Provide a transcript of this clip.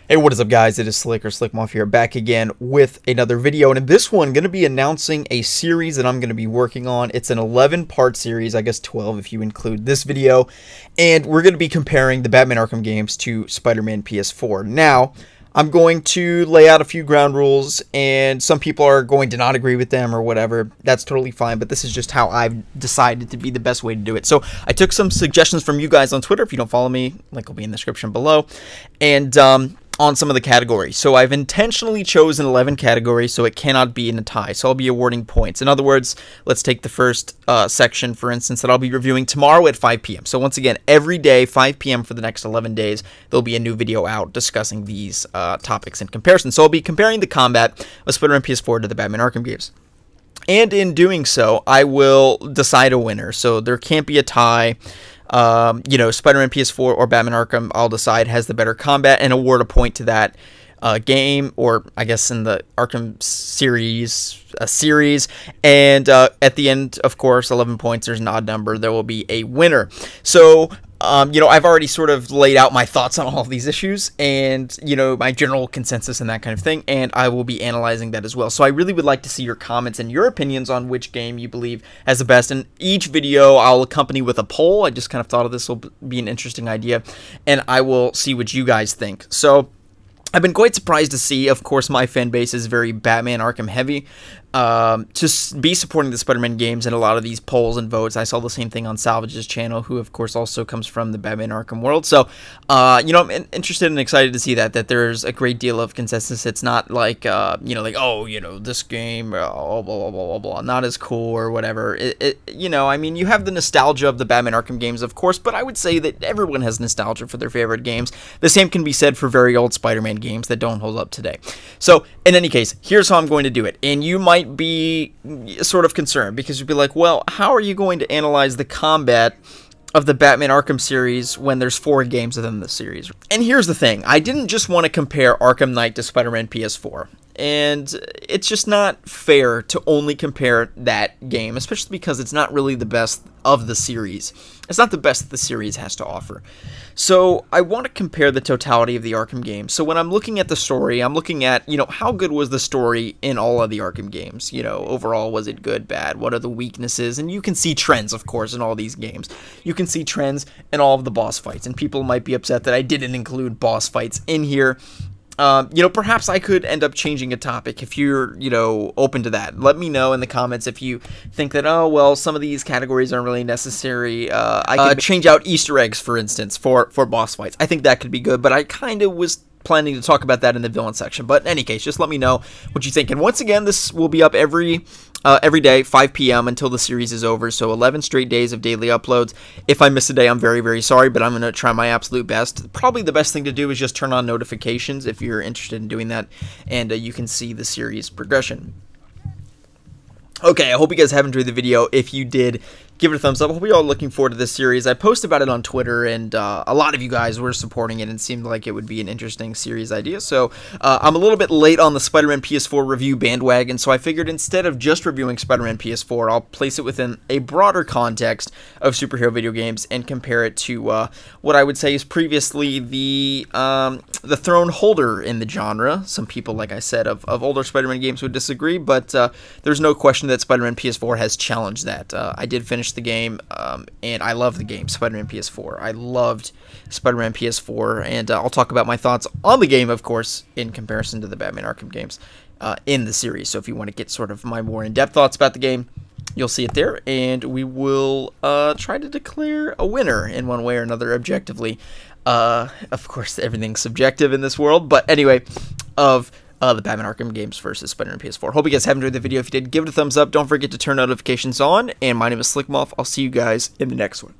Hey, what is up, guys? It is Slickmoff here, back again with another video, and in this one, I'm going to be announcing a series that I'm going to be working on. It's an 11-part series, I guess 12 if you include this video, and we're going to be comparing the Batman Arkham games to Spider-Man PS4. Now, I'm going to lay out a few ground rules, and some people are going to not agree with them or whatever. That's totally fine, but this is just how I've decided to be the best way to do it. So I took some suggestions from you guys on Twitter. If you don't follow me, link will be in the description below, and on some of the categories. So I've intentionally chosen 11 categories so it cannot be in a tie. So I'll be awarding points. In other words, let's take the first section, for instance, that I'll be reviewing tomorrow at 5 p.m. So once again, every day, 5 p.m. for the next 11 days, there'll be a new video out discussing these topics in comparison. So I'll be comparing the combat of Spider-Man PS4 to the Batman Arkham games. And in doing so, I will decide a winner. So there can't be a tie. You know, Spider-Man PS4 or Batman Arkham, I'll decide has the better combat and award a point to that game, or I guess in the Arkham series, and at the end, of course, 11 points, there's an odd number, there will be a winner. So you know, I've already sort of laid out my thoughts on all of these issues and, you know, my general consensus and that kind of thing, and I will be analyzing that as well. So I really would like to see your comments and your opinions on which game you believe has the best. And each video I'll accompany with a poll. I just kind of thought of this will be an interesting idea, and I will see what you guys think. So I've been quite surprised to see, of course, my fan base is very Batman Arkham heavy, to be supporting the Spider-Man games in a lot of these polls and votes. I saw the same thing on Salvage's channel, who, of course, also comes from the Batman Arkham world. So, you know, I'm interested and excited to see that there's a great deal of consensus. It's not like, you know, like, oh, you know, this game, blah, blah, blah, blah, blah, not as cool or whatever. You know, I mean, you have the nostalgia of the Batman Arkham games, of course, but I would say that everyone has nostalgia for their favorite games. The same can be said for very old Spider-Man games that don't hold up today. So, in any case, here's how I'm going to do it. And you might be sort of concerned because you'd be like, well, how are you going to analyze the combat of the Batman Arkham series when there's 4 games within the series? And here's the thing. I didn't just want to compare Arkham Knight to Spider-Man PS4. And it's just not fair to only compare that game, especially because it's not really the best of the series. It's not the best that the series has to offer. So I want to compare the totality of the Arkham games. So when I'm looking at the story, I'm looking at, you know, how good was the story in all of the Arkham games? You know, overall, was it good, bad? What are the weaknesses? And you can see trends, of course, in all these games. You can see trends in all of the boss fights. And people might be upset that I didn't include boss fights in here. You know, perhaps I could end up changing a topic if you're, you know, open to that. Let me know in the comments if you think that, oh, well, some of these categories aren't really necessary. I could change out Easter eggs, for instance, for boss fights. I think that could be good, but I kind of was planning to talk about that in the villain section. But in any case, just let me know what you think. And once again, this will be up every day, 5 p.m. until the series is over. So 11 straight days of daily uploads. If I miss a day, I'm very, very sorry, but I'm going to try my absolute best. Probably the best thing to do is just turn on notifications if you're interested in doing that, and you can see the series progression. Okay, I hope you guys have enjoyed the video. If you did, give it a thumbs up. I hope you're all looking forward to this series. I posted about it on Twitter, and a lot of you guys were supporting it and seemed like it would be an interesting series idea. So I'm a little bit late on the Spider-Man PS4 review bandwagon, so I figured instead of just reviewing Spider-Man PS4, I'll place it within a broader context of superhero video games and compare it to what I would say is previously the throne holder in the genre. Some people, like I said, of older Spider-Man games would disagree, but there's no question that Spider-Man PS4 has challenged that. I did finish the game, and I love the game, Spider-Man PS4. I loved Spider-Man PS4, and I'll talk about my thoughts on the game, of course, in comparison to the Batman Arkham games in the series. So if you want to get sort of my more in-depth thoughts about the game, you'll see it there, and we will try to declare a winner in one way or another objectively. Of course, everything's subjective in this world, but anyway, of the Batman Arkham games versus Spider-Man PS4. Hope you guys have enjoyed the video. If you did, give it a thumbs up. Don't forget to turn notifications on. And my name is Slickmoff. I'll see you guys in the next one.